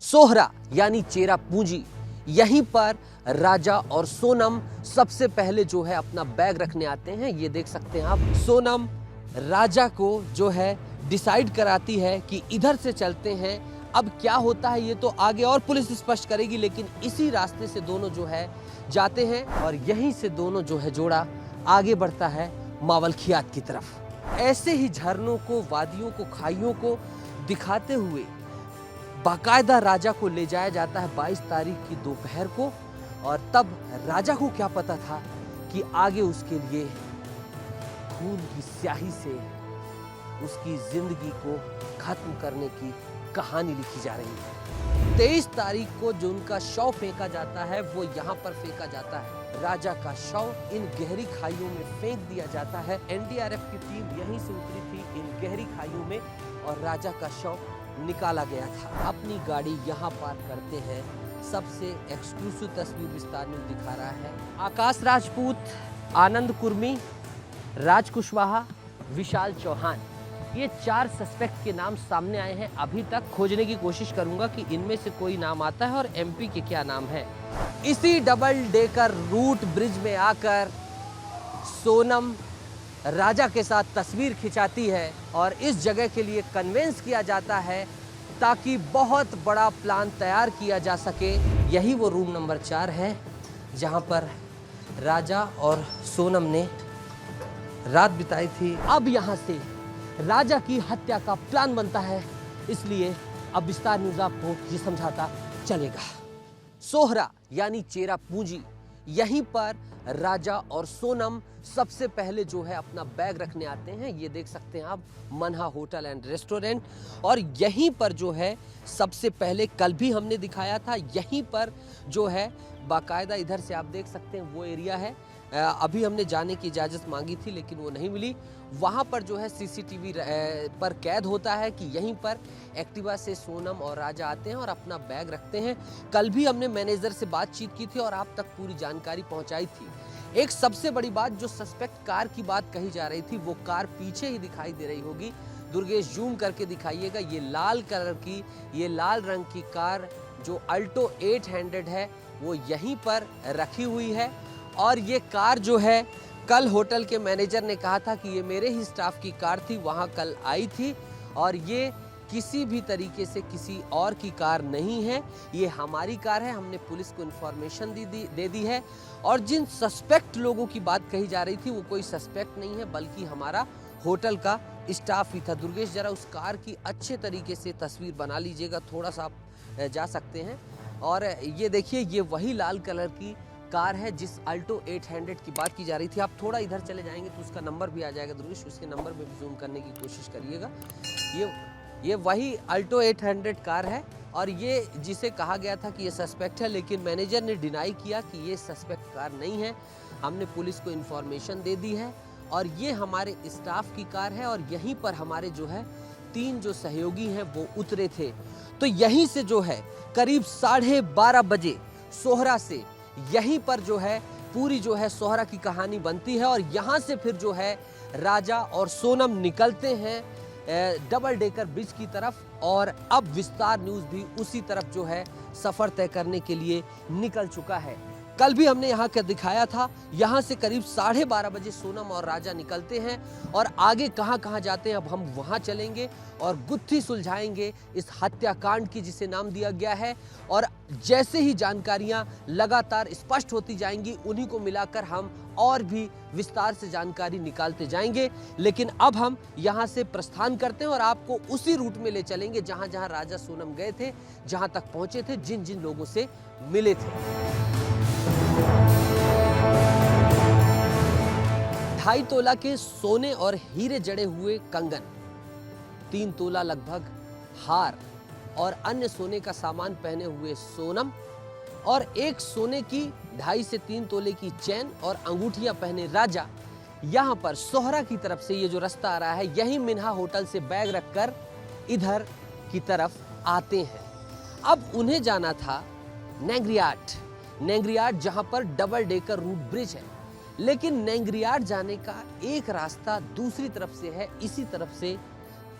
सोहरा यानी चेरा पूंजी, यहीं पर राजा और सोनम सबसे पहले जो है अपना बैग रखने आते हैं। ये देख सकते हैं आप, सोनम राजा को जो है डिसाइड कराती है कि इधर से चलते हैं। अब क्या होता है ये तो आगे और पुलिस स्पष्ट करेगी, लेकिन इसी रास्ते से दोनों जो है जाते हैं और यहीं से दोनों जो है जोड़ा आगे बढ़ता है मावलखियात की तरफ। ऐसे ही झरनों को, वादियों को, खाइयों को दिखाते हुए बाकायदा राजा को ले जाया जाता है 22 तारीख की दोपहर को। और तब राजा को क्या पता था कि आगे उसके लिए खून की स्याही से उसकी जिंदगी को खत्म करने की कहानी लिखी जा रही है। 23 तारीख को जो उनका शव फेंका जाता है वो यहाँ पर फेंका जाता है। राजा का शव इन गहरी खाइयों में फेंक दिया जाता है। एनडीआरएफ की टीम यहीं से उतरी थी इन गहरी खाइयों में और राजा का शव निकाला गया था। अपनी गाड़ी यहाँ पार्क करते हैं। सबसे एक्सक्लूसिव तस्वीर विस्तार न्यूज़ दिखा रहा है। आकाश राजपूत, आनंद कुर्मी, राज कुशवाहा, विशाल चौहान, ये 4 सस्पेक्ट के नाम सामने आए हैं। अभी तक खोजने की कोशिश करूंगा कि इनमें से कोई नाम आता है और एमपी के क्या नाम है। इसी डबल डेकर रूट ब्रिज में आकर सोनम राजा के साथ तस्वीर खिंचाती है और इस जगह के लिए कन्वेंस किया जाता है ताकि बहुत बड़ा प्लान तैयार किया जा सके। यही वो रूम नंबर 4 है जहां पर राजा और सोनम ने रात बिताई थी। अब यहां से राजा की हत्या का प्लान बनता है, इसलिए अब विस्तार न्यूज़ आपको ये समझाता चलेगा। सोहरा यानी चेरा पूंजी, यहीं पर राजा और सोनम सबसे पहले जो है अपना बैग रखने आते हैं। ये देख सकते हैं आप, मनहा होटल एंड रेस्टोरेंट। और यहीं पर जो है सबसे पहले, कल भी हमने दिखाया था, यहीं पर जो है बाकायदा इधर से आप देख सकते हैं वो एरिया है। अभी हमने जाने की इजाज़त मांगी थी लेकिन वो नहीं मिली। वहाँ पर जो है सीसीटीवी पर कैद होता है कि यहीं पर एक्टिवा से सोनम और राजा आते हैं और अपना बैग रखते हैं। कल भी हमने मैनेजर से बातचीत की थी और आप तक पूरी जानकारी पहुँचाई थी। एक सबसे बड़ी बात, जो सस्पेक्ट कार की बात कही जा रही थी, वो कार पीछे ही दिखाई दे रही होगी। दुर्गेश जूम करके दिखाइएगा। ये लाल कलर की, ये लाल रंग की कार जो अल्टो 800 है वो यहीं पर रखी हुई है। और ये कार जो है, कल होटल के मैनेजर ने कहा था कि ये मेरे ही स्टाफ की कार थी, वहाँ कल आई थी और ये किसी भी तरीके से किसी और की कार नहीं है, ये हमारी कार है। हमने पुलिस को इन्फॉर्मेशन दे दी है। और जिन सस्पेक्ट लोगों की बात कही जा रही थी वो कोई सस्पेक्ट नहीं है बल्कि हमारा होटल का स्टाफ ही था। दुर्गेश, जरा उस कार की अच्छे तरीके से तस्वीर बना लीजिएगा, थोड़ा सा आप जा सकते हैं। और ये देखिए, ये वही लाल कलर की कार है जिस अल्टो 800 की बात की जा रही थी। आप थोड़ा इधर चले जाएंगे तो उसका नंबर भी आ जाएगा। दुर्गेश, उसके नंबर में भी जूम करने की कोशिश करिएगा। ये वही अल्टो 800 कार है और ये जिसे कहा गया था कि ये सस्पेक्ट है, लेकिन मैनेजर ने डिनाई किया कि ये सस्पेक्ट कार नहीं है। हमने पुलिस को इन्फॉर्मेशन दे दी है और ये हमारे स्टाफ की कार है। और यहीं पर हमारे जो है 3 जो सहयोगी हैं वो उतरे थे। तो यहीं से जो है करीब 12:30 बजे सोहरा से यहीं पर जो है पूरी जो है सोहरा की कहानी बनती है। और यहाँ से फिर जो है राजा और सोनम निकलते हैं डबल डेकर ब्रिज की तरफ। और अब विस्तार न्यूज़ भी उसी तरफ जो है सफ़र तय करने के लिए निकल चुका है। कल भी हमने यहाँ का दिखाया था। यहाँ से करीब 12:30 बजे सोनम और राजा निकलते हैं और आगे कहाँ कहाँ जाते हैं अब हम वहाँ चलेंगे और गुत्थी सुलझाएंगे इस हत्याकांड की जिसे नाम दिया गया है। और जैसे ही जानकारियाँ लगातार स्पष्ट होती जाएंगी उन्हीं को मिलाकर हम और भी विस्तार से जानकारी निकालते जाएंगे। लेकिन अब हम यहाँ से प्रस्थान करते हैं और आपको उसी रूट में ले चलेंगे जहाँ जहाँ राजा सोनम गए थे, जहाँ तक पहुँचे थे, जिन जिन लोगों से मिले थे। 2.5 तोला के सोने और हीरे जड़े हुए कंगन, 3 तोला लगभग हार और अन्य सोने का सामान पहने हुए सोनम और एक सोने की 2.5 से 3 तोले की चैन और अंगूठियां पहने राजा यहाँ पर सोहरा की तरफ से ये जो रास्ता आ रहा है, यही मिन्हा होटल से बैग रखकर इधर की तरफ आते हैं। अब उन्हें जाना था नेंगरियाट, जहां पर डबल डेकर रूट ब्रिज है। लेकिन नेंगरियाट जाने का एक रास्ता दूसरी तरफ से है। इसी तरफ से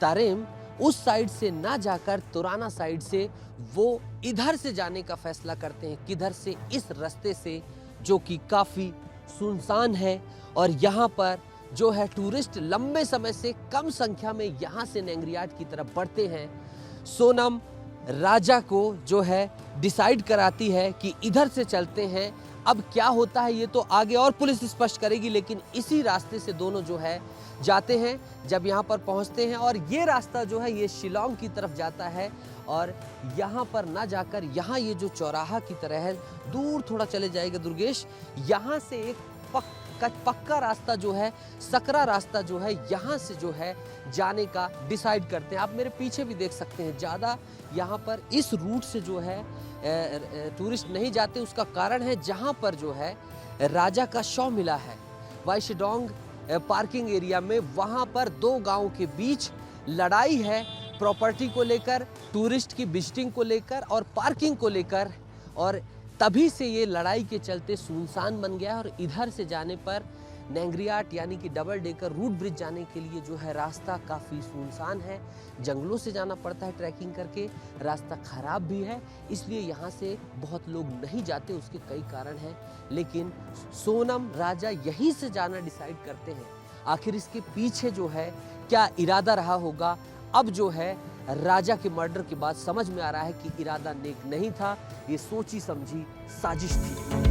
तारेम उस साइड से ना जाकर तुराना साइड से वो इधर से जाने का फैसला करते हैं। किधर से? इस रास्ते से, जो कि काफ़ी सुनसान है और यहाँ पर जो है टूरिस्ट लंबे समय से कम संख्या में यहाँ से नेंगरियाट की तरफ बढ़ते हैं। सोनम राजा को जो है डिसाइड कराती है कि इधर से चलते हैं। अब क्या होता है ये तो आगे और पुलिस स्पष्ट करेगी, लेकिन इसी रास्ते से दोनों जो है जाते हैं। जब यहाँ पर पहुँचते हैं और ये रास्ता जो है ये शिलोंग की तरफ जाता है और यहाँ पर ना जाकर यहाँ ये जो चौराहा की तरह है, दूर थोड़ा चले जाएगा दुर्गेश, यहाँ से एक पक्का रास्ता जो है, सकरा रास्ता जो है, यहाँ से जो है जाने का डिसाइड करते हैं। आप मेरे पीछे भी देख सकते हैं, ज़्यादा यहाँ पर इस रूट से जो है टूरिस्ट नहीं जाते। उसका कारण है जहाँ पर जो है राजा का शव मिला है वाईशेडोंग पार्किंग एरिया में, वहाँ पर दो गाँव के बीच लड़ाई है प्रॉपर्टी को लेकर, टूरिस्ट की विजिटिंग को लेकर और पार्किंग को लेकर, और तभी से ये लड़ाई के चलते सुनसान बन गया। और इधर से जाने पर नेंगरियाट यानी कि डबल डेकर रूट ब्रिज जाने के लिए जो है रास्ता काफ़ी सुनसान है, जंगलों से जाना पड़ता है ट्रैकिंग करके, रास्ता ख़राब भी है, इसलिए यहाँ से बहुत लोग नहीं जाते। उसके कई कारण हैं, लेकिन सोनम राजा यहीं से जाना डिसाइड करते हैं। आखिर इसके पीछे जो है क्या इरादा रहा होगा? अब जो है राजा के मर्डर के बाद समझ में आ रहा है कि इरादा नेक नहीं था, ये सोची समझी साजिश थी।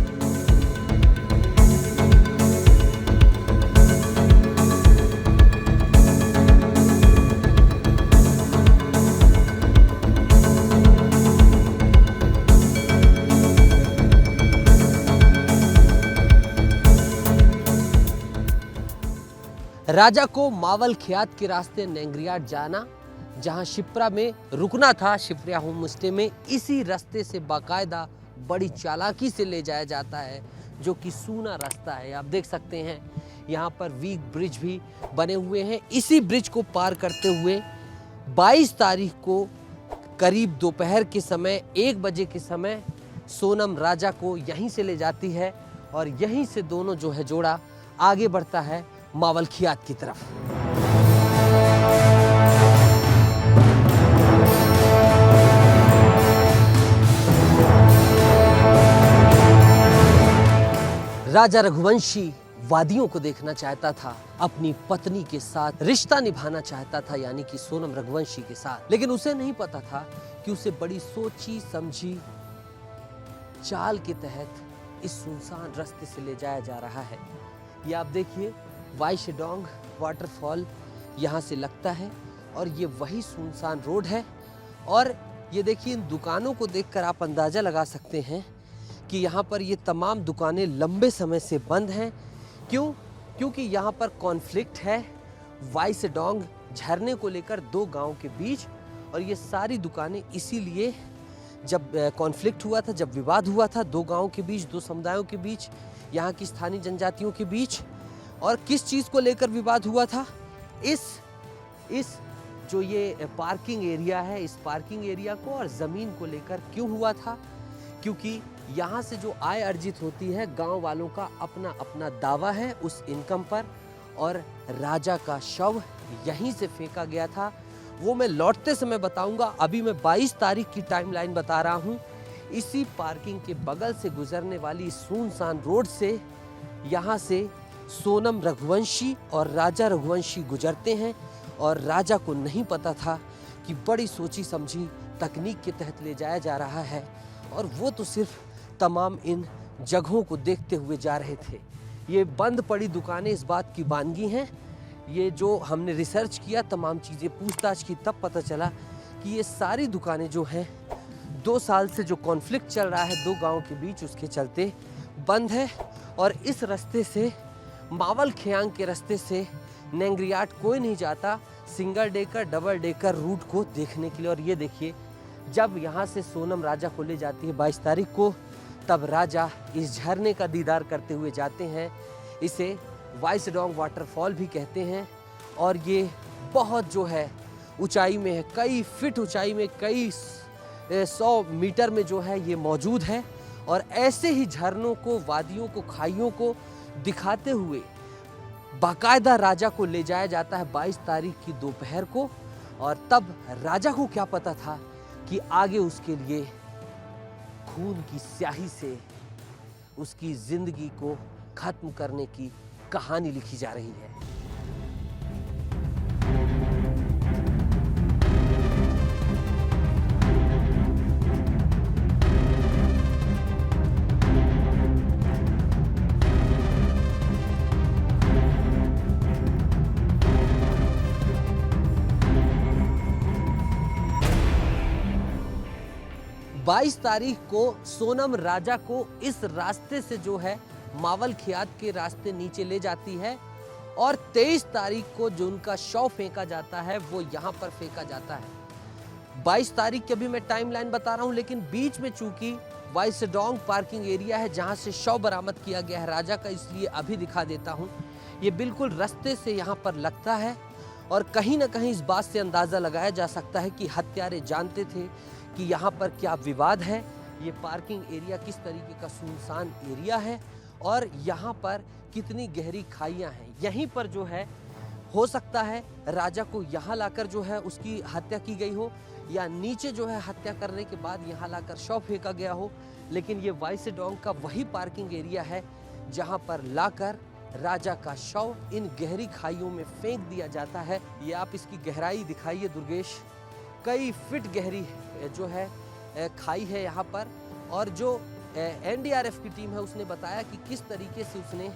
राजा को मावल ख्यात के रास्ते नेंगरियाट जाना, जहां शिप्रा में रुकना था, शिप्रा होम स्टे में, इसी रास्ते से बाकायदा बड़ी चालाकी से ले जाया जाता है, जो कि सूना रास्ता है। आप देख सकते हैं यहाँ पर वीक ब्रिज भी बने हुए हैं। इसी ब्रिज को पार करते हुए 22 तारीख को करीब दोपहर के समय 1 बजे के समय सोनम राजा को यहीं से ले जाती है और यहीं से दोनों जो है जोड़ा आगे बढ़ता है मावल ख्यात की तरफ। राजा रघुवंशी वादियों को देखना चाहता था, अपनी पत्नी के साथ रिश्ता निभाना चाहता था, यानी कि सोनम रघुवंशी के साथ, लेकिन उसे नहीं पता था कि उसे बड़ी सोची समझी चाल के तहत इस सुनसान रास्ते से ले जाया जा रहा है। ये आप देखिए वाईशेडोंग वाटरफॉल यहाँ से लगता है और ये वही सुनसान रोड है। और ये देखिए इन दुकानों को देखकर आप अंदाज़ा लगा सकते हैं कि यहाँ पर ये तमाम दुकानें लंबे समय से बंद हैं। क्यों? क्योंकि यहाँ पर कॉन्फ्लिक्ट है वाईशेडोंग झरने को लेकर दो गांव के बीच, और ये सारी दुकानें इसीलिए, जब कॉन्फ्लिक्ट हुआ था, जब विवाद हुआ था दो गांवों के बीच, दो समुदायों के बीच, यहाँ की स्थानीय जनजातियों के बीच, और किस चीज़ को लेकर विवाद हुआ था? इस जो ये पार्किंग एरिया है, इस पार्किंग एरिया को और ज़मीन को लेकर क्यों हुआ था? क्योंकि यहाँ से जो आय अर्जित होती है, गांव वालों का अपना अपना दावा है उस इनकम पर, और राजा का शव यहीं से फेंका गया था। वो मैं लौटते समय बताऊंगा, अभी मैं 22 तारीख की टाइमलाइन बता रहा हूँ। इसी पार्किंग के बगल से गुजरने वाली सुनसान रोड से यहाँ से सोनम रघुवंशी और राजा रघुवंशी गुजरते हैं, और राजा को नहीं पता था कि बड़ी सोची समझी तकनीक के तहत ले जाया जा रहा है, और वो तो सिर्फ तमाम इन जगहों को देखते हुए जा रहे थे। ये बंद पड़ी दुकानें इस बात की बानगी हैं। ये जो हमने रिसर्च किया, तमाम चीज़ें पूछताछ की, तब पता चला कि ये सारी दुकानें जो हैं 2 साल से जो कॉन्फ्लिक्ट चल रहा है दो गांव के बीच, उसके चलते बंद है। और इस रास्ते से, मावल ख्यांग के रास्ते से नेंगरियाट कोई नहीं जाता single decker double decker route को देखने के लिए। और ये देखिए, जब यहाँ से सोनम राजा को ले जाती है 22 तारीख को, तब राजा इस झरने का दीदार करते हुए जाते हैं। इसे वाईशेडोंग वाटरफॉल भी कहते हैं, और ये बहुत जो है ऊंचाई में है, कई फीट ऊंचाई में, कई 100 मीटर में जो है ये मौजूद है। और ऐसे ही झरनों को, वादियों को, खाइयों को दिखाते हुए बाकायदा राजा को ले जाया जाता है 22 तारीख की दोपहर को और तब राजा को क्या पता था कि आगे उसके लिए खून की स्याही से उसकी जिंदगी को खत्म करने की कहानी लिखी जा रही है। बाईस तारीख को सोनम राजा को इस रास्ते से जो है मावल खियात के रास्ते नीचे ले जाती है और 23 तारीख को जो उनका शव फेंका जाता है वो यहाँ पर फेंका जाता है। 22 तारीख की अभी मैं टाइमलाइन बता रहा हूँ, लेकिन बीच में चूंकि वाइसडोंग पार्किंग एरिया है जहाँ से शव बरामद किया गया है राजा का, इसलिए अभी दिखा देता हूँ। ये बिल्कुल रास्ते से यहाँ पर लगता है और कहीं ना कहीं इस बात से अंदाज़ा लगाया जा सकता है कि हत्यारे जानते थे कि यहाँ पर क्या विवाद है, ये पार्किंग एरिया किस तरीके का सुनसान एरिया है और यहाँ पर कितनी गहरी खाइयाँ हैं। यहीं पर जो है हो सकता है राजा को यहाँ लाकर जो है उसकी हत्या की गई हो या नीचे जो है हत्या करने के बाद यहाँ लाकर शव फेंका गया हो, लेकिन ये वाइसडोंग का वही पार्किंग एरिया है जहाँ पर लाकर राजा का शव इन गहरी खाइयों में फेंक दिया जाता है। ये आप इसकी गहराई दिखाइए दुर्गेश, कई फीट गहरी जो है खाई है यहाँ पर। और जो एनडीआरएफ की टीम है उसने बताया कि किस तरीके से उसने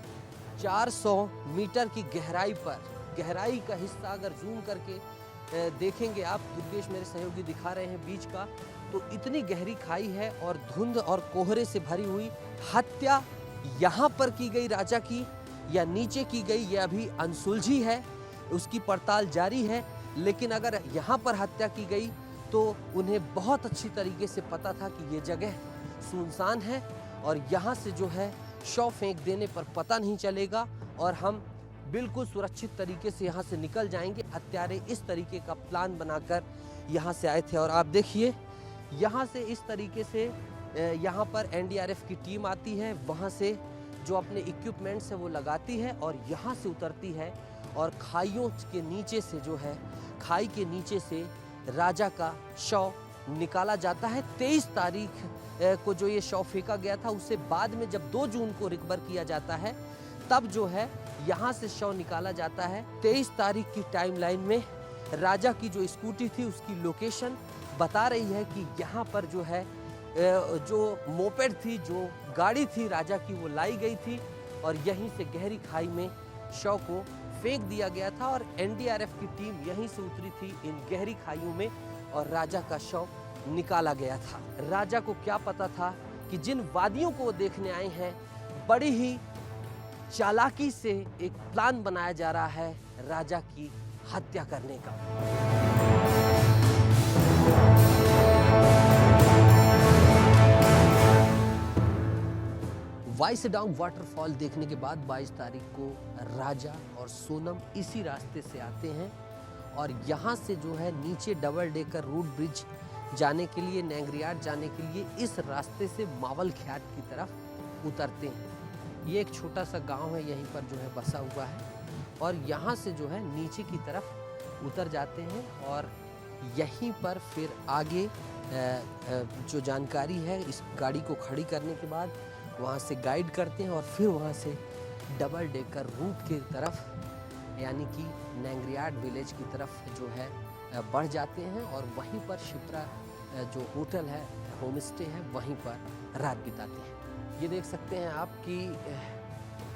400 मीटर की गहराई पर, गहराई का हिस्सा अगर जूम करके देखेंगे आप, दुर्गेश मेरे सहयोगी दिखा रहे हैं बीच का, तो इतनी गहरी खाई है और धुंध और कोहरे से भरी हुई। हत्या यहाँ पर की गई राजा की या नीचे की गई ये अभी अनसुलझी है, उसकी पड़ताल जारी है। लेकिन अगर यहाँ पर हत्या की गई तो उन्हें बहुत अच्छी तरीके से पता था कि ये जगह सुनसान है और यहाँ से जो है शव फेंक देने पर पता नहीं चलेगा और हम बिल्कुल सुरक्षित तरीके से यहाँ से निकल जाएंगे। हत्यारे इस तरीके का प्लान बनाकर यहाँ से आए थे और आप देखिए यहाँ से इस तरीके से यहाँ पर एनडीआरएफ की टीम आती है, वहाँ से जो अपने इक्विपमेंट्स है वो लगाती है और यहाँ से उतरती है और खाइयों के नीचे से जो है, खाई के नीचे से राजा का शव निकाला जाता है। 23 तारीख को जो ये शव फेंका गया था उससे बाद में जब 2 जून को रिकवर किया जाता है तब जो है यहाँ से शव निकाला जाता है। 23 तारीख की टाइमलाइन में राजा की जो स्कूटी थी उसकी लोकेशन बता रही है कि यहाँ पर जो है जो मोपेड थी, जो गाड़ी थी राजा की, वो लाई गई थी और यहीं से गहरी खाई में शव को फेंक दिया गया था और एनडीआरएफ की टीम यहीं से उतरी थी इन गहरी खाइयों में और राजा का शव निकाला गया था। राजा को क्या पता था कि जिन वादियों को वो देखने आए हैं बड़ी ही चालाकी से एक प्लान बनाया जा रहा है राजा की हत्या करने का। वाइसडोंग वाटरफॉल देखने के बाद 22 तारीख को राजा और सोनम इसी रास्ते से आते हैं और यहाँ से जो है नीचे डबल डेकर रूट ब्रिज जाने के लिए, नेंगरियाट जाने के लिए इस रास्ते से मावल खियात की तरफ उतरते हैं। ये एक छोटा सा गांव है यहीं पर जो है बसा हुआ है और यहाँ से जो है नीचे की तरफ उतर जाते हैं और यहीं पर फिर आगे जो जानकारी है इस गाड़ी को खड़ी करने के बाद वहाँ से गाइड करते हैं और फिर वहाँ से डबल डेकर रूट की तरफ यानी कि नेंगरियाट विलेज की तरफ जो है बढ़ जाते हैं और वहीं पर शिप्रा जो होटल है, होम स्टे है, वहीं पर रात बिताते हैं। ये देख सकते हैं आप कि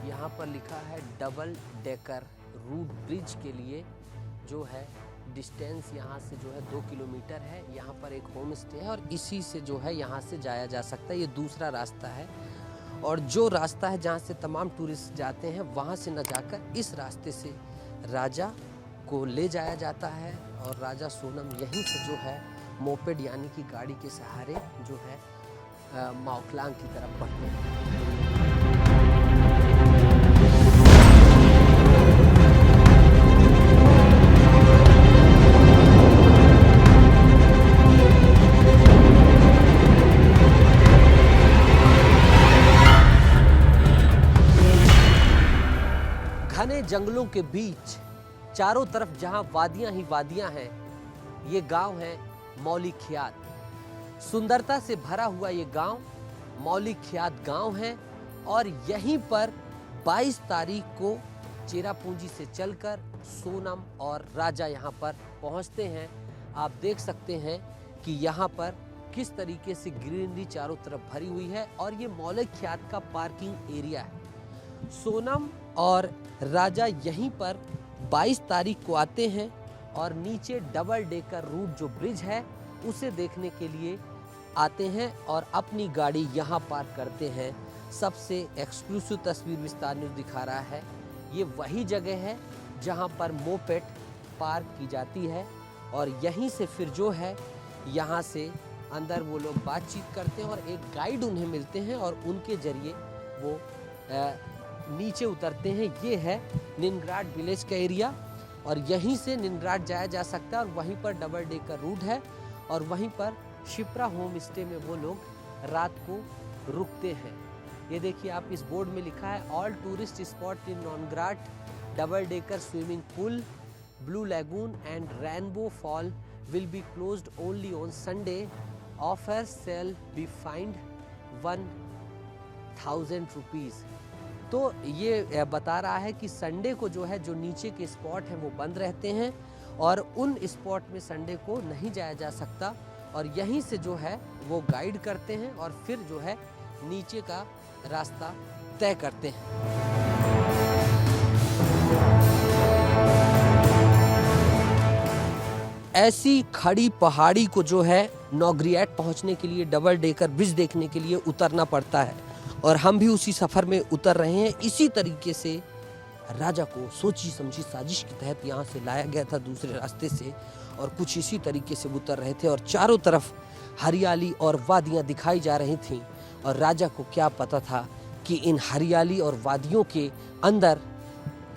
यहाँ पर लिखा है डबल डेकर रूट ब्रिज के लिए जो है डिस्टेंस यहाँ से जो है 2 किलोमीटर है। यहाँ पर एक होम स्टे है और इसी से जो है यहाँ से जाया जा सकता है। ये दूसरा रास्ता है और जो रास्ता है जहाँ से तमाम टूरिस्ट जाते हैं वहाँ से न जाकर इस रास्ते से राजा को ले जाया जाता है और राजा सोनम यहीं से जो है मोपेड यानी कि गाड़ी के सहारे जो है माओक्लांग की तरफ बढ़ते हैं। घने जंगलों के बीच चारों तरफ जहां वादियां ही वादियां हैं ये गांव है मौलिकख्यात। सुंदरता से भरा हुआ ये गांव मौलिकख्यात गांव है और यहीं पर 22 तारीख को चेरापूंजी से चलकर सोनम और राजा यहाँ पर पहुँचते हैं। आप देख सकते हैं कि यहाँ पर किस तरीके से ग्रीनरी चारों तरफ भरी हुई है और ये मौलिकख्यात का पार्किंग एरिया है। सोनम और राजा यहीं पर 22 तारीख को आते हैं और नीचे डबल डेकर रूट जो ब्रिज है उसे देखने के लिए आते हैं और अपनी गाड़ी यहाँ पार्क करते हैं। सबसे एक्सक्लूसिव तस्वीर विस्तार न्यूज़ दिखा रहा है। ये वही जगह है जहाँ पर मोपेड पार्क की जाती है और यहीं से फिर जो है यहाँ से अंदर वो लोग बातचीत करते हैं और एक गाइड उन्हें मिलते हैं और उनके जरिए वो नीचे उतरते हैं। ये है निनग्राड विलेज का एरिया और यहीं से निनग्राड जाया जा सकता है और वहीं पर डबल डेकर रूट है और वहीं पर शिप्रा होम स्टे में वो लोग रात को रुकते हैं। ये देखिए आप इस बोर्ड में लिखा है ऑल टूरिस्ट स्पॉट इन निनग्राड, double decker swimming pool, blue lagoon and rainbow fall will be closed only on Sunday. Offers shall be fined 1000 rupees। तो ये बता रहा है कि संडे को जो है जो नीचे के स्पॉट हैं वो बंद रहते हैं और उन स्पॉट में संडे को नहीं जाया जा सकता और यहीं से जो है वो गाइड करते हैं और फिर जो है नीचे का रास्ता तय करते हैं। ऐसी खड़ी पहाड़ी को जो है नौग्रिएट पहुंचने के लिए डबल डेकर ब्रिज देखने के लिए उतरना पड़ता है और हम भी उसी सफ़र में उतर रहे हैं। इसी तरीके से राजा को सोची समझी साजिश के तहत यहाँ से लाया गया था दूसरे रास्ते से और कुछ इसी तरीके से उतर रहे थे और चारों तरफ हरियाली और वादियाँ दिखाई जा रही थीं और राजा को क्या पता था कि इन हरियाली और वादियों के अंदर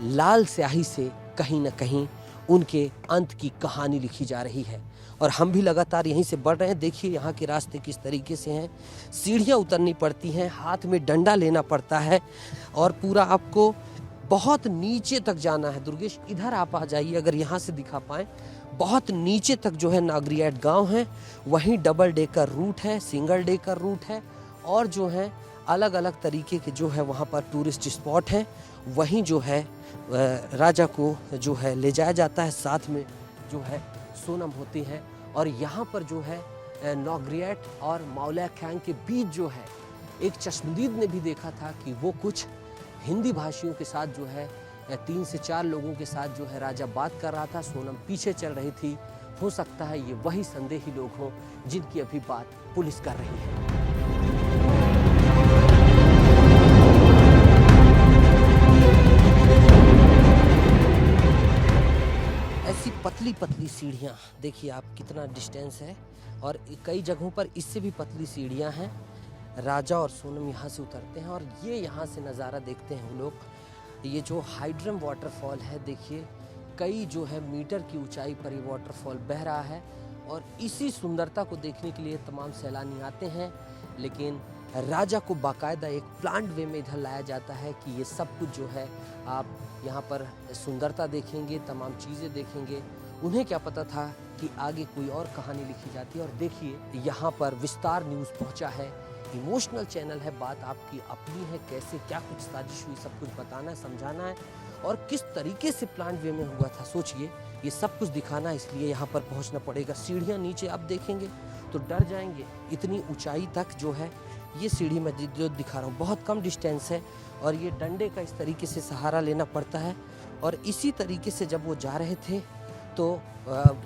लाल स्याही से कहीं न कहीं उनके अंत की कहानी लिखी जा रही है। और हम भी लगातार यहीं से बढ़ रहे हैं। देखिए यहाँ के रास्ते किस तरीके से हैं, सीढ़ियाँ उतरनी पड़ती हैं, हाथ में डंडा लेना पड़ता है और पूरा आपको बहुत नीचे तक जाना है। दुर्गेश इधर आप आ जाइए अगर यहाँ से दिखा पाएँ। बहुत नीचे तक जो है नागरियाट गांव है, वहीं डबल डेकर रूट है, सिंगल डेकर रूट है और जो है अलग अलग तरीके के जो है वहाँ पर टूरिस्ट स्पॉट हैं। वहीं जो है राजा को जो है ले जाया जाता है, साथ में जो है सोनम होती है और यहाँ पर जो है नागरियाट और मौलिकख्यात के बीच जो है एक चश्मदीद ने भी देखा था कि वो कुछ हिंदी भाषियों के साथ जो है 3 से 4 लोगों के साथ जो है राजा बात कर रहा था, सोनम पीछे चल रही थी। हो सकता है ये वही संदेही लोग हों जिनकी अभी बात पुलिस कर रही है। ऐसी पतली पतली सीढ़ियाँ देखिए आप कितना डिस्टेंस है और कई जगहों पर इससे भी पतली सीढ़ियाँ हैं। राजा और सोनम यहाँ से उतरते हैं और ये यहाँ से नज़ारा देखते हैं वो लोग। ये जो हाइड्रम वाटरफॉल है देखिए कई जो है मीटर की ऊंचाई पर ये वाटरफॉल बह रहा है और इसी सुंदरता को देखने के लिए तमाम सैलानी आते हैं। लेकिन राजा को बाकायदा एक प्लान्ड वे में इधर लाया जाता है कि ये सब कुछ जो है आप यहाँ पर सुंदरता देखेंगे, तमाम चीज़ें देखेंगे। उन्हें क्या पता था कि आगे कोई और कहानी लिखी जाती है। और देखिए यहाँ पर विस्तार न्यूज़ पहुँचा है, इमोशनल चैनल है, बात आपकी अपनी है, कैसे क्या कुछ साजिश हुई सब कुछ बताना है, समझाना है और किस तरीके से प्लान वे में हुआ था। सोचिए ये सब कुछ दिखाना है, इसलिए यहाँ पर पहुँचना पड़ेगा। सीढ़ियाँ नीचे आप देखेंगे तो डर जाएंगे, इतनी ऊंचाई तक जो है ये सीढ़ी मैं जो दिखा रहा हूँ बहुत कम डिस्टेंस है और ये डंडे का इस तरीके से सहारा लेना पड़ता है। और इसी तरीके से जब वो जा रहे थे तो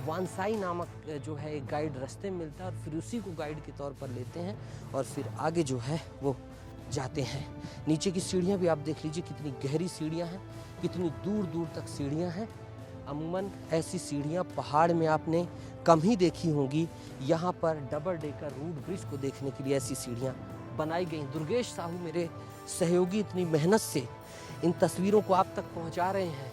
वानसाई नामक जो है एक गाइड रास्ते में मिलता है और फिर उसी को गाइड के तौर पर लेते हैं और फिर आगे जो है वो जाते हैं। नीचे की सीढ़ियाँ भी आप देख लीजिए कितनी गहरी सीढ़ियाँ हैं, कितनी दूर दूर तक सीढ़ियाँ हैं। अमूमन ऐसी सीढ़ियाँ पहाड़ में आपने कम ही देखी होंगी। यहाँ पर डबल डेकर रूट ब्रिज को देखने के लिए ऐसी सीढ़ियाँ बनाई गई। दुर्गेश साहू मेरे सहयोगी इतनी मेहनत से इन तस्वीरों को आप तक पहुँचा रहे हैं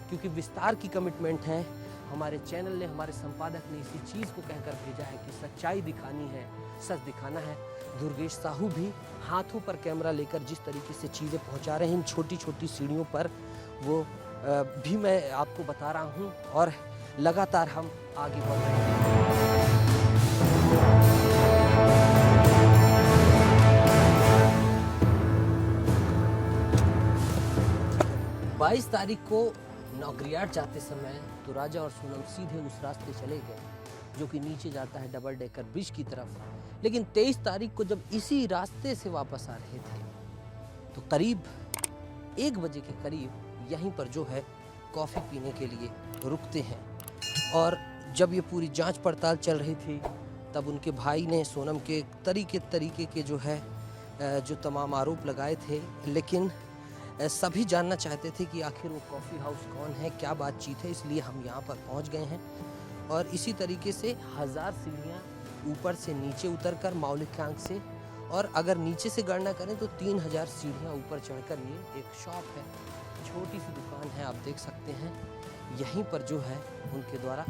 क्योंकि विस्तार की कमिटमेंट है। हमारे चैनल ने, हमारे संपादक ने इसी चीज़ को कहकर भेजा है कि सच्चाई दिखानी है, सच दिखाना है। दुर्गेश साहू भी हाथों पर कैमरा लेकर जिस तरीके से चीज़ें पहुंचा रहे हैं इन छोटी छोटी सीढ़ियों पर, वो भी मैं आपको बता रहा हूं। और लगातार हम आगे बढ़ रहे हैं। 22 तारीख को नौगरियाट जाते समय तो राजा और सोनम सीधे उस रास्ते चले गए जो कि नीचे जाता है डबल डेकर ब्रिज की तरफ। लेकिन 23 तारीख को जब इसी रास्ते से वापस आ रहे थे तो करीब 1 बजे के करीब यहीं पर जो है कॉफ़ी पीने के लिए रुकते हैं। और जब ये पूरी जांच पड़ताल चल रही थी तब उनके भाई ने सोनम के तरीके के जो है जो तमाम आरोप लगाए थे, लेकिन सभी जानना चाहते थे कि आखिर वो कॉफ़ी हाउस कौन है, क्या बातचीत है, इसलिए हम यहाँ पर पहुँच गए हैं। और इसी तरीके से 1000 सीढ़ियाँ ऊपर से नीचे उतरकर मौलिकांक से, और अगर नीचे से गणना करें तो 3000 सीढ़ियाँ ऊपर चढ़कर ये एक शॉप है, छोटी सी दुकान है, आप देख सकते हैं। यहीं पर जो है उनके द्वारा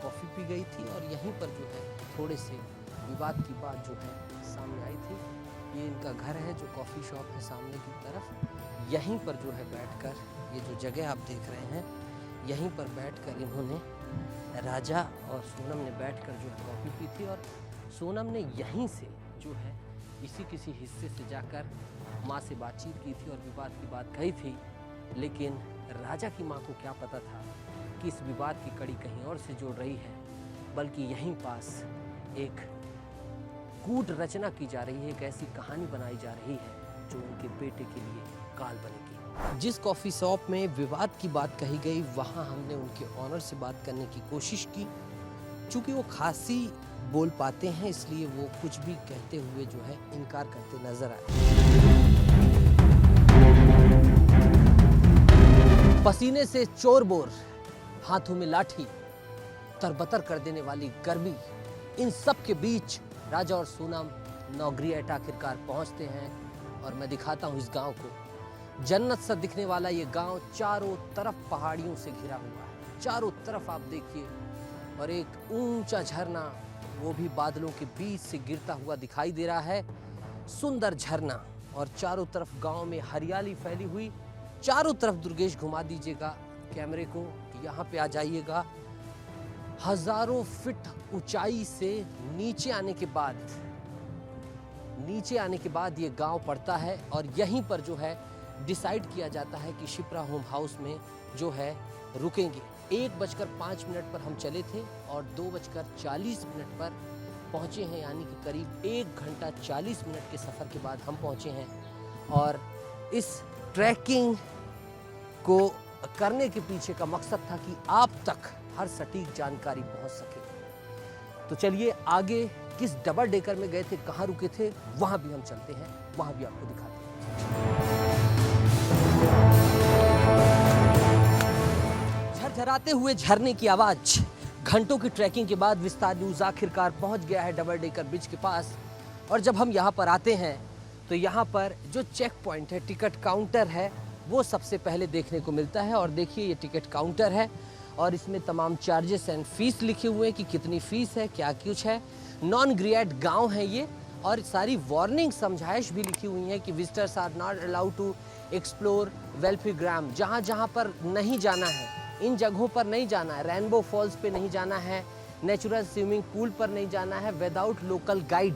कॉफ़ी पी गई थी और यहीं पर जो है थोड़े से विवाद की बात जो है सामने आई थी। ये इनका घर है जो कॉफ़ी शॉप है सामने की तरफ। यहीं पर जो है बैठकर, ये जो जगह आप देख रहे हैं, यहीं पर बैठकर इन्होंने, राजा और सोनम ने बैठकर जो है कॉफ़ी पी थी। और सोनम ने यहीं से जो है किसी हिस्से से जाकर माँ से बातचीत की थी और विवाद की बात कही थी। लेकिन राजा की माँ को क्या पता था कि इस विवाद की कड़ी कहीं और से जुड़ रही है, बल्कि यहीं पास एक कूट रचना की जा रही है, एक ऐसी कहानी बनाई जा रही है जो उनके बेटे के लिए काल बनेगी। जिस कॉफ़ी शॉप में विवाद की बात कही गई वहाँ हमने उनके ऑनर से बात करने की कोशिश की। चूँकि वो खासी बोल पाते हैं इसलिए वो कुछ भी कहते हुए जो है इनकार करते नजर आए। पसीने से चोर-बोर, हाथों में लाठी, तरबतर कर देने वाली गर्मी, इन सब के बीच राजा और सोनम नौगरियाट आखिरकार पहुंचते हैं। और मैं दिखाता हूं इस गांव को। जन्नत सा दिखने वाला ये गांव चारों तरफ पहाड़ियों से घिरा हुआ है, चारों तरफ आप देखिए। और एक ऊंचा झरना, वो भी बादलों के बीच से गिरता हुआ दिखाई दे रहा है, सुंदर झरना। और चारों तरफ गांव में हरियाली फैली हुई। चारों तरफ दुर्गेश घुमा दीजिएगा कैमरे को, यहाँ पे आ जाइएगा। हजारों फीट ऊंचाई से नीचे आने के बाद ये गांव पड़ता है। और यहीं पर जो है डिसाइड किया जाता है कि शिप्रा होम हाउस में जो है रुकेंगे। 1:05 पर हम चले थे और 2:40 पर पहुंचे हैं, यानी कि करीब 1 घंटा 40 मिनट के सफ़र के बाद हम पहुंचे हैं। और इस ट्रैकिंग को करने के पीछे का मकसद था कि आप तक हर सटीक जानकारी पहुंच सके। तो चलिए आगे किस डबल डेकर में गए थे, कहाँ रुके थे, वहां भी हम चलते हैं, वहां भी आपको दिखाते हैं। झरझराते हुए झरने की आवाज, घंटों की ट्रैकिंग के बाद विस्तार न्यूज आखिरकार पहुंच गया है डबल डेकर ब्रिज के पास। और जब हम यहाँ पर आते हैं तो यहाँ पर जो चेक पॉइंट है, टिकट काउंटर है, वो सबसे पहले देखने को मिलता है। और देखिए ये टिकट काउंटर है और इसमें तमाम चार्जेस एंड फीस लिखे हुए हैं कि कितनी फीस है, क्या कुछ है। नॉन ग्रियाट गांव है ये, और सारी वार्निंग समझाइश भी लिखी हुई है कि visitors are not allowed to explore वेल्फीग्राम। जहाँ जहाँ पर नहीं जाना है, इन जगहों पर नहीं जाना है। रेनबो फॉल्स पे नहीं जाना है, नेचुरल स्विमिंग पूल पर नहीं जाना है, विदाउट लोकल गाइड,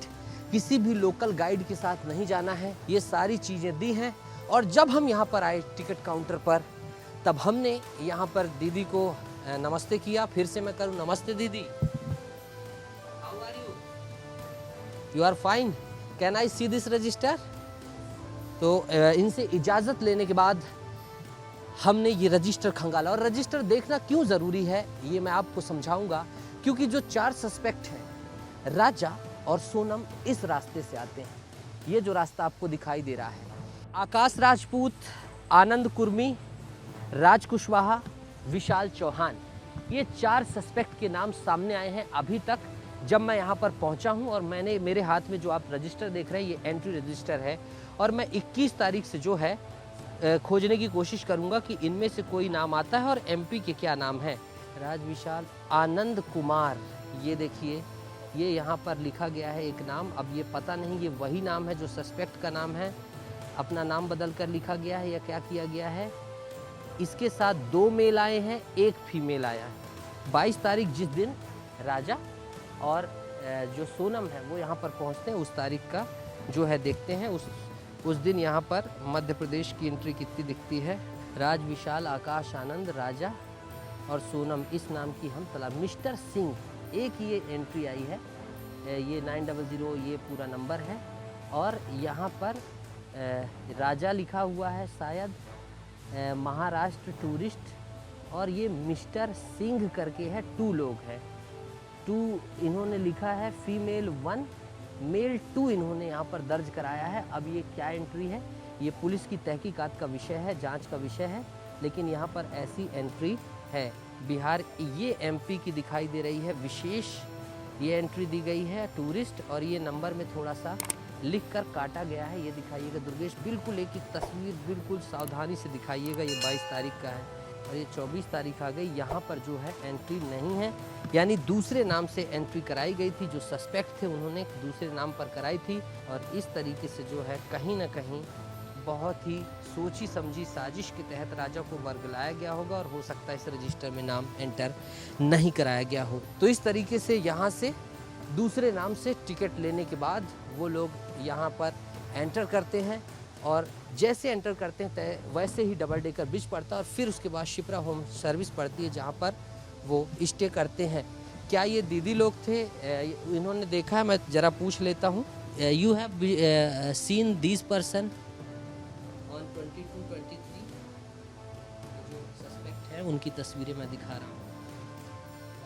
किसी भी लोकल गाइड के साथ नहीं जाना है। ये सारी चीज़ें दी हैं। और जब हम यहाँ पर आए टिकट काउंटर पर, तब हमने यहाँ पर दीदी को नमस्ते किया। फिर से मैं करूँ, नमस्ते दीदी। How are you? You are fine, can I see this register? तो इनसे इजाज़त लेने के बाद हमने ये रजिस्टर खंगाला। और रजिस्टर देखना क्यों ज़रूरी है ये मैं आपको समझाऊंगा। क्योंकि जो 4 सस्पेक्ट हैं, राजा और सोनम इस रास्ते से आते हैं। ये जो रास्ता आपको दिखाई दे रहा है, आकाश राजपूत, आनंद कुर्मी, राज कुशवाहा, विशाल चौहान, ये 4 सस्पेक्ट के नाम सामने आए हैं अभी तक जब मैं यहाँ पर पहुँचा हूँ। और मेरे हाथ में जो आप रजिस्टर देख रहे हैं, ये एंट्री रजिस्टर है। और मैं 21 तारीख से जो है खोजने की कोशिश करूँगा कि इनमें से कोई नाम आता है और एमपी के क्या नाम है। राज, विशाल, आनंद कुमार, ये देखिए ये यहाँ पर लिखा गया है एक नाम। अब ये पता नहीं ये वही नाम है जो सस्पेक्ट का नाम है, अपना नाम बदल कर लिखा गया है या क्या किया गया है। इसके साथ 2 मेल आए हैं, 1 फीमेल आया है। 22 तारीख जिस दिन राजा और जो सोनम है वो यहाँ पर पहुँचते हैं, उस तारीख का जो है देखते हैं। उस दिन यहाँ पर मध्य प्रदेश की एंट्री कितनी दिखती है। राज विशाल, आकाश आनंद, राजा और सोनम, इस नाम की हम तलाश। मिस्टर सिंह एक ये एंट्री आई है, ये 900 ये पूरा नंबर है। और यहाँ पर राजा लिखा हुआ है शायद, महाराष्ट्र टूरिस्ट, और ये मिस्टर सिंह करके है, 2 लोग हैं। 2 इन्होंने लिखा है, फीमेल 1 मेल 2 इन्होंने यहाँ पर दर्ज कराया है। अब ये क्या एंट्री है, ये पुलिस की तहकीकात का विषय है, जांच का विषय है, लेकिन यहाँ पर ऐसी एंट्री है। बिहार, ये एमपी की दिखाई दे रही है विशेष, ये एंट्री दी गई है टूरिस्ट, और ये नंबर में थोड़ा सा लिख कर काटा गया है, ये दिखाइएगा दुर्गेश, बिल्कुल एक तस्वीर बिल्कुल सावधानी से दिखाइएगा। ये 22 तारीख का है और ये 24 तारीख आ गई। यहाँ पर जो है एंट्री नहीं है, यानी दूसरे नाम से एंट्री कराई गई थी। जो सस्पेक्ट थे उन्होंने दूसरे नाम पर कराई थी, और इस तरीके से जो है कहीं ना कहीं बहुत ही सोची समझी साजिश के तहत राजा को वर्गलाया गया होगा, और हो सकता है इस रजिस्टर में नाम एंटर नहीं कराया गया हो। तो इस तरीके से यहाँ से दूसरे नाम से टिकट लेने के बाद वो लोग यहाँ पर एंटर करते हैं, और जैसे एंटर करते हैं वैसे ही डबल डेकर ब्रिज पड़ता है, और फिर उसके बाद शिप्रा होम सर्विस पड़ती है जहाँ पर वो स्टे करते हैं। क्या ये दीदी लोग थे, इन्होंने देखा है, मैं ज़रा पूछ लेता हूँ। You have seen this person on 22-23, जो सस्पेक्ट है उनकी तस्वीरें मैं दिखा रहा हूँ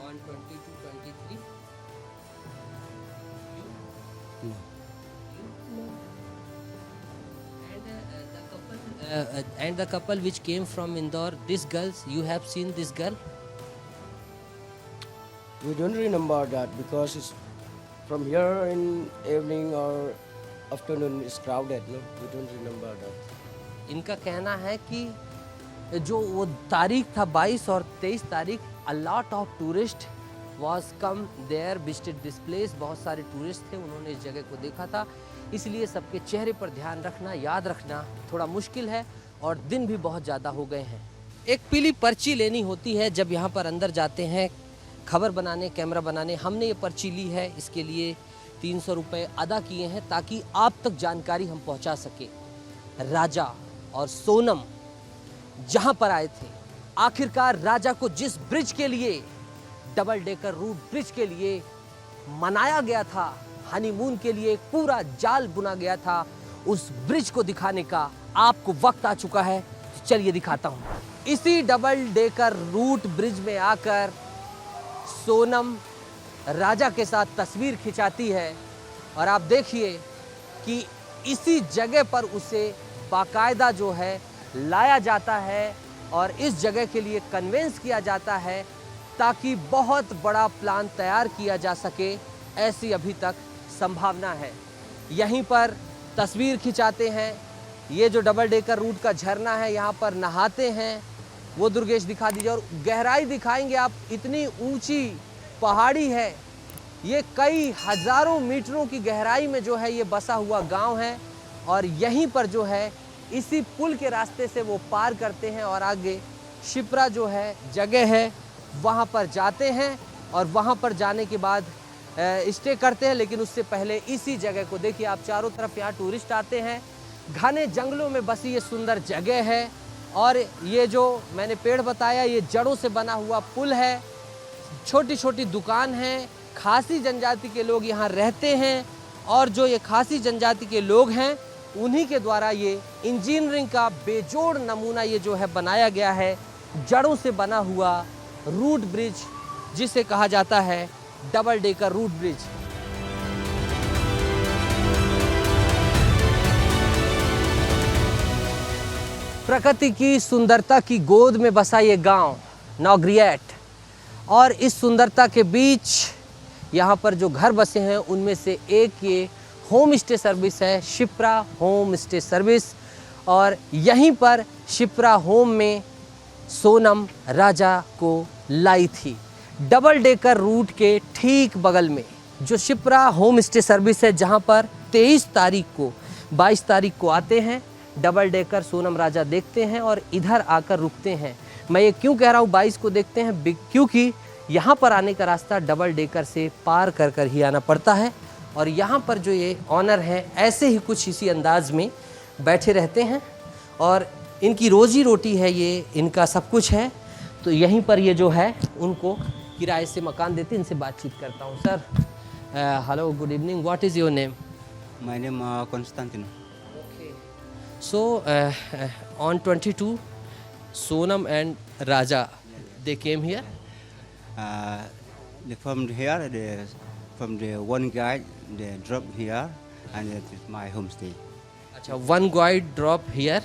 on 22-23। And the couple which came from Indore, these girls, you have seen this girl? We don't remember that because it's from here in evening or afternoon is crowded. No, we don't remember that. इनका कहना है कि जो वो तारीख था 22 और 23 तारीख, a lot of tourist was come there, visited this place, बहुत सारे टूरिस्ट थे, उन्होंने इस जगह को देखा था, इसलिए सबके चेहरे पर ध्यान रखना, याद रखना थोड़ा मुश्किल है, और दिन भी बहुत ज़्यादा हो गए हैं। एक पीली पर्ची लेनी होती है जब यहाँ पर अंदर जाते हैं खबर बनाने, कैमरा बनाने। हमने ये पर्ची ली है, इसके लिए 300 रुपये अदा किए हैं ताकि आप तक जानकारी हम पहुँचा सके। राजा और सोनम जहाँ पर आए थे, आखिरकार राजा को जिस ब्रिज के लिए, डबल डेकर रूट ब्रिज के लिए मनाया गया था, हनीमून के लिए एक पूरा जाल बुना गया था, उस ब्रिज को दिखाने का आपको वक्त आ चुका है। चलिए दिखाता हूँ। इसी डबल डेकर रूट ब्रिज में आकर सोनम राजा के साथ तस्वीर खिंचाती है, और आप देखिए कि इसी जगह पर उसे बाकायदा जो है लाया जाता है, और इस जगह के लिए कन्वेंस किया जाता है ताकि बहुत बड़ा प्लान तैयार किया जा सके, ऐसी अभी तक संभावना है। यहीं पर तस्वीर खिंचाते हैं, ये जो डबल डेकर रूट का झरना है यहाँ पर नहाते हैं, वो दुर्गेश दिखा दीजिए, और गहराई दिखाएंगे आप, इतनी ऊंची पहाड़ी है, ये कई हजारों मीटरों की गहराई में जो है ये बसा हुआ गांव है, और यहीं पर जो है इसी पुल के रास्ते से वो पार करते हैं, और आगे शिप्रा जो है जगह है वहाँ पर जाते हैं, और वहाँ पर जाने के बाद स्टे करते हैं। लेकिन उससे पहले इसी जगह को देखिए आप, चारों तरफ यहाँ टूरिस्ट आते हैं, घने जंगलों में बसी ये सुंदर जगह है, और ये जो मैंने पेड़ बताया ये जड़ों से बना हुआ पुल है, छोटी छोटी दुकान है, खासी जनजाति के लोग यहाँ रहते हैं, और जो ये खासी जनजाति के लोग हैं उन्हीं के द्वारा ये इंजीनियरिंग का बेजोड़ नमूना ये जो है बनाया गया है, जड़ों से बना हुआ रूट ब्रिज, जिसे कहा जाता है डबल डेकर रूट ब्रिज। प्रकृति की सुंदरता की गोद में बसा ये गांव नौग्रिएट, और इस सुंदरता के बीच यहाँ पर जो घर बसे हैं उनमें से एक ये होम स्टे सर्विस है, शिप्रा होम स्टे सर्विस, और यहीं पर शिप्रा होम में सोनम राजा को लाई थी। डबल डेकर रूट के ठीक बगल में जो शिप्रा होम स्टे सर्विस है, जहां पर 23 तारीख को 22 तारीख को आते हैं, डबल डेकर सोनम राजा देखते हैं और इधर आकर रुकते हैं। मैं ये क्यों कह रहा हूँ 22 को देखते हैं, क्योंकि यहाँ पर आने का रास्ता डबल डेकर से पार कर कर ही आना पड़ता है। और यहाँ पर जो ये ऑनर हैं ऐसे ही कुछ इसी अंदाज में बैठे रहते हैं और इनकी रोजी रोटी है, ये इनका सब कुछ है। तो यहीं पर ये जो है उनको किराए से मकान देते हैं। इनसे बातचीत करता हूँ। Sir, hello, good evening, what is your name? My name Constantino. Okay. So on 22, Sonam and Raja, they came here. From here, from the one guy, they drop here, and it is my homestay. Acha, one guide drop here,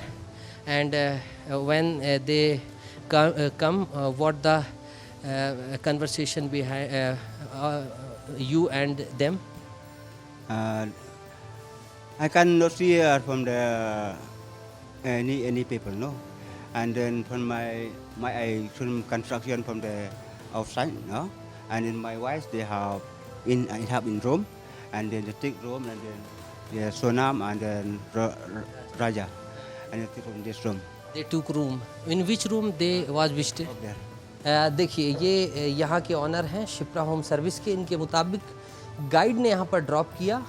and when they come, what the conversation behind you and them? I cannot see from the any people, no. And then from my from construction from the outside, no. And then my wife they have in room, and then they take room, and then the Sonam and then Raja, and they take from this room. They took room. In which room they was visited? Up there. देखिए, ये यहाँ के honour हैं Shipra home service के। इनके मुताबिक guide ने यहाँ पर ड्रॉप किया,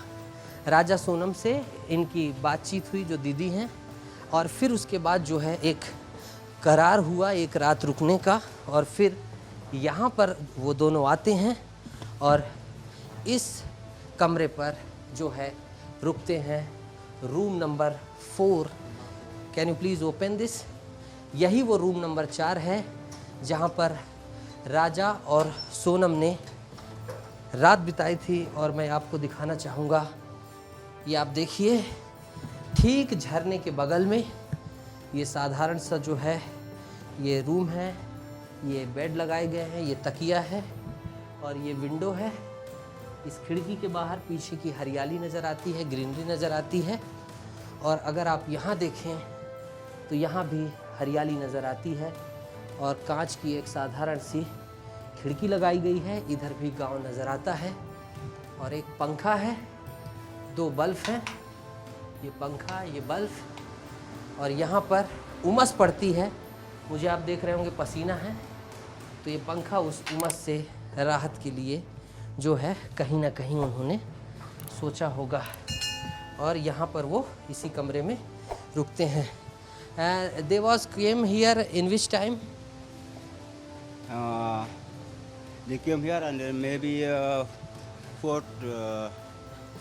राजा सोनम से इनकी बातचीत हुई जो दीदी हैं, और फिर उसके बाद जो है एक करार हुआ एक रात रुकने का, और फिर यहाँ पर वो दोनों आते हैं और इस कमरे पर जो है रुकते हैं, room number 4। Can you please open this? यही वो रूम नंबर 4 है जहाँ पर राजा और सोनम ने रात बिताई थी। और मैं आपको दिखाना चाहूँगा, ये आप देखिए, ठीक झरने के बगल में ये साधारण सा जो है ये रूम है, ये बेड लगाए गए हैं, ये तकिया है और ये विंडो है। इस खिड़की के बाहर पीछे की हरियाली नज़र आती है, ग्रीनरी नज़र आती है। और अगर आप यहाँ देखें तो यहाँ भी हरियाली नज़र आती है और कांच की एक साधारण सी खिड़की लगाई गई है। इधर भी गांव नज़र आता है और एक पंखा है, 2 बल्ब हैं, ये पंखा, ये बल्ब। और यहाँ पर उमस पड़ती है, मुझे आप देख रहे होंगे पसीना है, तो ये पंखा उस उमस से राहत के लिए जो है कहीं ना कहीं उन्होंने सोचा होगा। और यहाँ पर वो इसी कमरे में रुकते हैं। They was came here in which time? They came here and then maybe 4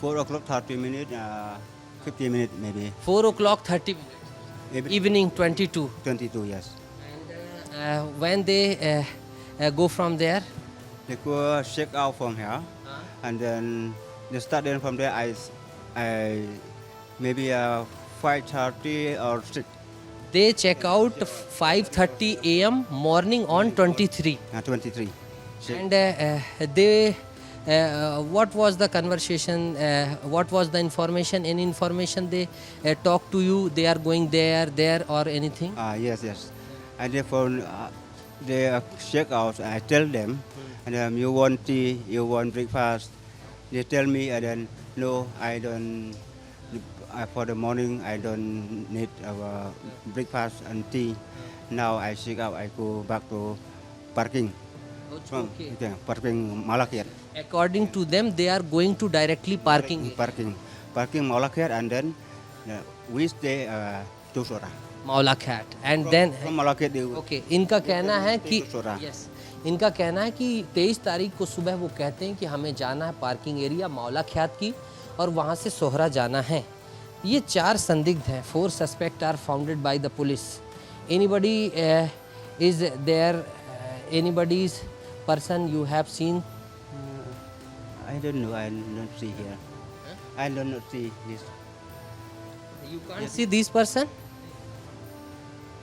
o'clock 30 minutes, 50 minutes maybe. 4 o'clock 30 minutes. Maybe Evening 22. 22, yes. And when they go from there? They go check out from here, and then they start then from there. I maybe 5:30 or 6. They check out 5:30 a.m. morning on 23. 23. And they, what was the conversation? What was the information? Any information they talk to you? They are going there or anything? Yes, yes. And then from they check out. I tell them, and you want tea, you want breakfast. They tell me, and then no, I don't. For the morning, I don't need breakfast and tea. Now I check out. I go back to parking. Okay. Parking Malakiat. According to them, they are going to directly parking. Parking Malakiat, and then we stay to Sora. मौला खैट and then From Malakiat, they okay. इनका कहना है कि सोरा। Yes, इनका कहना है कि 23 तारीख को सुबह वो कहते हैं कि हमें जाना है पार्किंग एरिया मौला ख्यात की और वहाँ से सोहरा जाना है। ये 4 संदिग्ध हैं। 4 suspect are founded by the police. Anybody is there, anybody's person you have seen? I don't know. I don't see here. I don't see this. You can't see this person?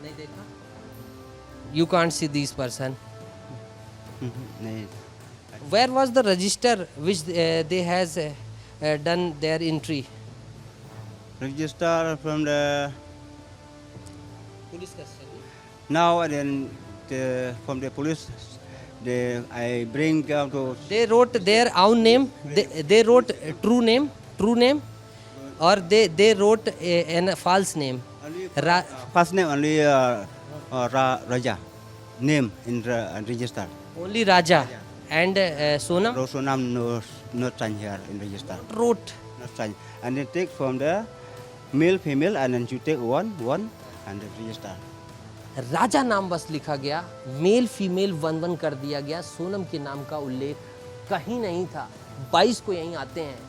नहीं देखा? You can't see this person? नहीं। Where was the register which they has done their entry? Register from the Police custody. now and then from the police. I bring down to They wrote their own name. They wrote true name, or they wrote a false name. first name only Raja name in register. Only Raja and Sonam So Sonam not sign here in register. wrote. Not sign. And then take from the male, female, and then you take one, and then register. राजा नाम बस लिखा गया, male female 1-1 कर दिया गया, सोनम के नाम का उल्लेख कहीं नहीं था। 22 को यहीं आते हैं,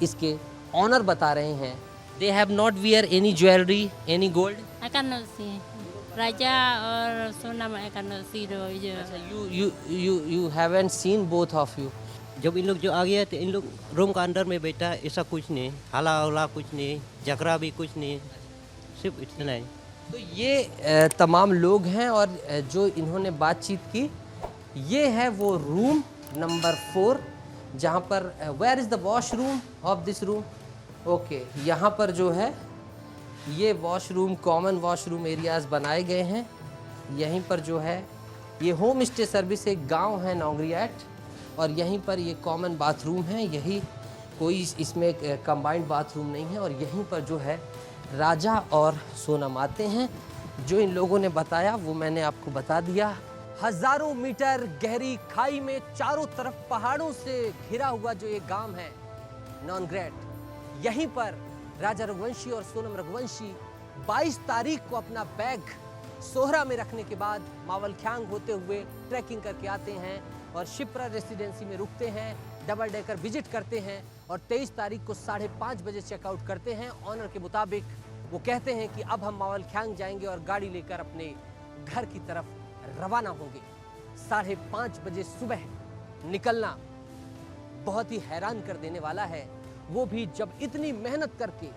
इसके ऑनर बता रहे हैं, they have not wear any jewellery, any gold. I cannot see. Raja or Sonam, I cannot see You haven't seen both of you. जब इन लोग जो आ गया तो इन लोग रूम का अंदर में बैठा, ऐसा कुछ नहीं, हाला उला कुछ नहीं, झगड़ा भी कुछ नहीं, सिर्फ इतना ही। तो ये तमाम लोग हैं और जो इन्होंने बातचीत की, ये है वो रूम नंबर 4 जहाँ पर where is the washroom of this room. Okay, यहाँ पर जो है ये वॉशरूम, कॉमन वॉशरूम एरियाज़ बनाए गए हैं। यहीं पर जो है ये होम स्टे सर्विस एक गांव है नौगरियाट, और यहीं पर ये कॉमन बाथरूम है। यही कोई इसमें कंबाइंड बाथरूम नहीं है। और यहीं पर जो है राजा और सोनम आते हैं। जो इन लोगों ने बताया वो मैंने आपको बता दिया। हजारों मीटर गहरी खाई में चारों तरफ पहाड़ों से घिरा हुआ जो ये गांव है नॉनग्रेट, यहीं पर राजा रघुवंशी और सोनम रघुवंशी 22 तारीख को अपना बैग सोहरा में रखने के बाद मावलख्यांग होते हुए ट्रैकिंग करके आते हैं और शिप्रा रेसिडेंसी में रुकते हैं, डबल डेकर विजिट करते हैं और 23 तारीख को 5:30 बजे चेकआउट करते हैं। ऑनर के मुताबिक वो कहते हैं कि अब हम मावलख्यांग जाएंगे और गाड़ी लेकर अपने घर की तरफ रवाना होंगे। 5:30 बजे सुबह निकलना बहुत ही हैरान कर देने वाला है, वो भी जब इतनी मेहनत करके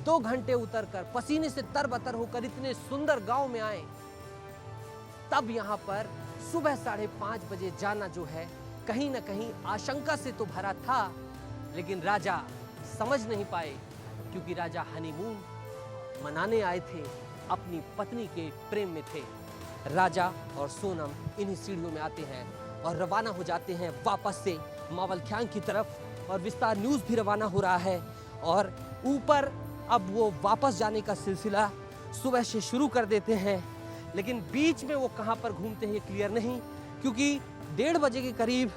2 घंटे उतरकर पसीने से तरबतर होकर इतने सुंदर गांव में आए। तब यहाँ पर सुबह 5:30 बजे जाना जो है कहीं ना कहीं आशंका से तो भरा था, लेकिन राजा समझ नहीं पाए क्योंकि राजा हनीमून मनाने आए थे, अपनी पत्नी के प्रेम में थे। राजा और सोनम इन्हीं सीढ़ियों में आते हैं और रवाना हो जाते हैं वापस से मावलख्यांग की तरफ। और विस्तार न्यूज़ भी रवाना हो रहा है और ऊपर अब वो वापस जाने का सिलसिला सुबह से शुरू कर देते हैं। लेकिन बीच में वो कहाँ पर घूमते हैं ये क्लियर नहीं, क्योंकि 1:30 बजे के करीब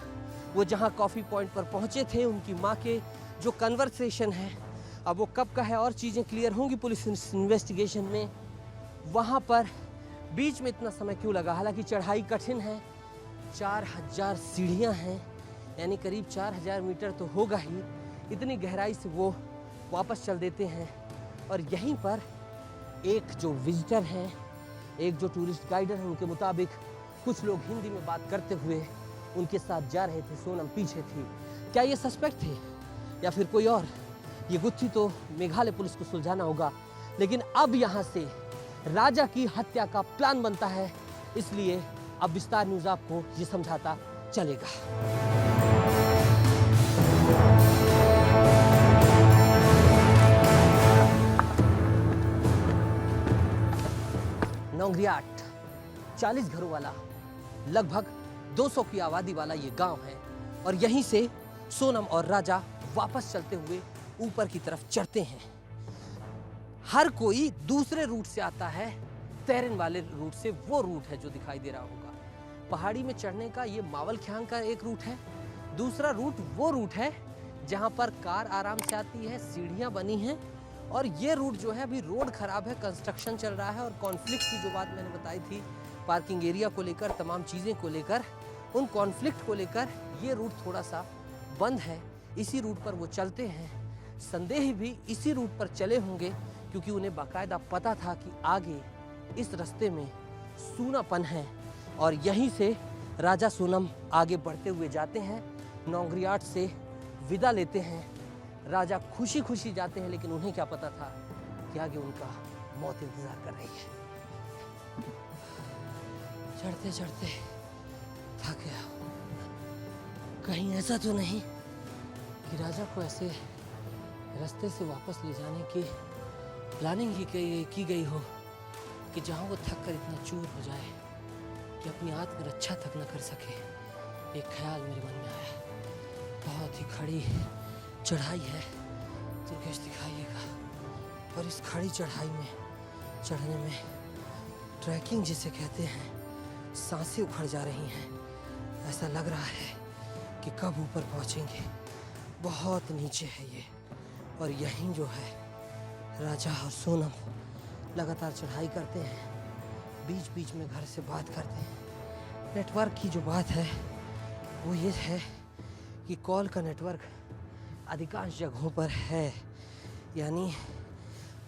वो जहाँ कॉफ़ी पॉइंट पर पहुँचे थे, उनकी माँ के जो कन्वर्सेशन है, अब वो कब का है और चीज़ें क्लियर होंगी पुलिस इन्वेस्टिगेशन में। वहाँ पर बीच में इतना समय क्यों लगा? हालांकि चढ़ाई कठिन है, 4000 सीढ़ियाँ हैं, यानी करीब 4000 मीटर तो होगा ही। इतनी गहराई से वो वापस चल देते हैं और यहीं पर एक जो विजिटर हैं, एक जो टूरिस्ट गाइडर हैं, उनके मुताबिक कुछ लोग हिंदी में बात करते हुए उनके साथ जा रहे थे। सोनम पीछे थी। क्या ये सस्पेक्ट थे या फिर कोई और? ये गुत्थी तो मेघालय पुलिस को सुलझाना होगा। लेकिन अब यहाँ से राजा की हत्या का प्लान बनता है, इसलिए अब विस्तार न्यूज़ आपको ये समझाता चलेगा। नौगरियाट 40 घरों वाला, लगभग 200 की आबादी वाला ये गांव है और यहीं से सोनम और राजा वापस चलते हुए ऊपर की तरफ चढ़ते हैं। हर कोई दूसरे रूट से आता है, तैरन वाले रूट से। वो रूट है जो दिखाई दे रहा होगा पहाड़ी में चढ़ने का, ये मावलख्यांग का एक रूट है। दूसरा रूट वो रूट है जहां पर कार आराम से आती है, सीढ़ियां बनी हैं। और ये रूट जो है अभी रोड खराब है, कंस्ट्रक्शन चल रहा है और कॉन्फ्लिक्ट की जो बात मैंने बताई थी पार्किंग एरिया को लेकर, तमाम चीज़ें को लेकर, उन कॉन्फ्लिक्ट को लेकर ये रूट थोड़ा सा बंद है। इसी रूट पर वो चलते हैं। संदेह भी इसी रूट पर चले होंगे क्योंकि उन्हें बाकायदा पता था कि आगे इस रास्ते में सूनापन है। और यहीं से राजा सोनम आगे बढ़ते हुए जाते हैं, नौगरियाट से विदा लेते हैं। राजा खुशी खुशी जाते हैं, लेकिन उन्हें क्या पता था कि आगे उनका मौत इंतजार कर रही है। चढ़ते चढ़ते थक गया। कहीं ऐसा तो नहीं कि राजा को ऐसे रास्ते से वापस ले जाने की प्लानिंग ही की गई हो कि जहाँ वो थक कर इतना चूर हो जाए कि अपनी आत्मरक्षा तक न कर सके। एक ख्याल मेरे मन में आया, बहुत ही खड़ी चढ़ाई है, दुर्गेश दिखाइएगा। और इस खड़ी चढ़ाई में चढ़ने में ट्रैकिंग जिसे कहते हैं, सांसें उखड़ जा रही हैं। ऐसा लग रहा है कि कब ऊपर पहुंचेंगे। बहुत नीचे है ये, और यहीं जो है राजा और सोनम लगातार चढ़ाई करते हैं, बीच बीच में घर से बात करते हैं। नेटवर्क की जो बात है वो ये है कि कॉल का नेटवर्क अधिकांश जगहों पर है, यानी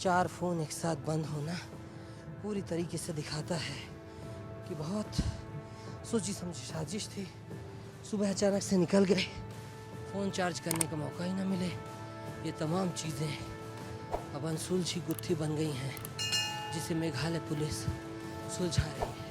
4 फ़ोन एक साथ बंद होना पूरी तरीके से दिखाता है कि बहुत सोची समझी साजिश थी। सुबह अचानक से निकल गए, फ़ोन चार्ज करने का मौका ही ना मिले। ये तमाम चीज़ें अब अनसुलझी गुत्थी बन गई हैं जिसे मेघालय पुलिस सुलझा रही है।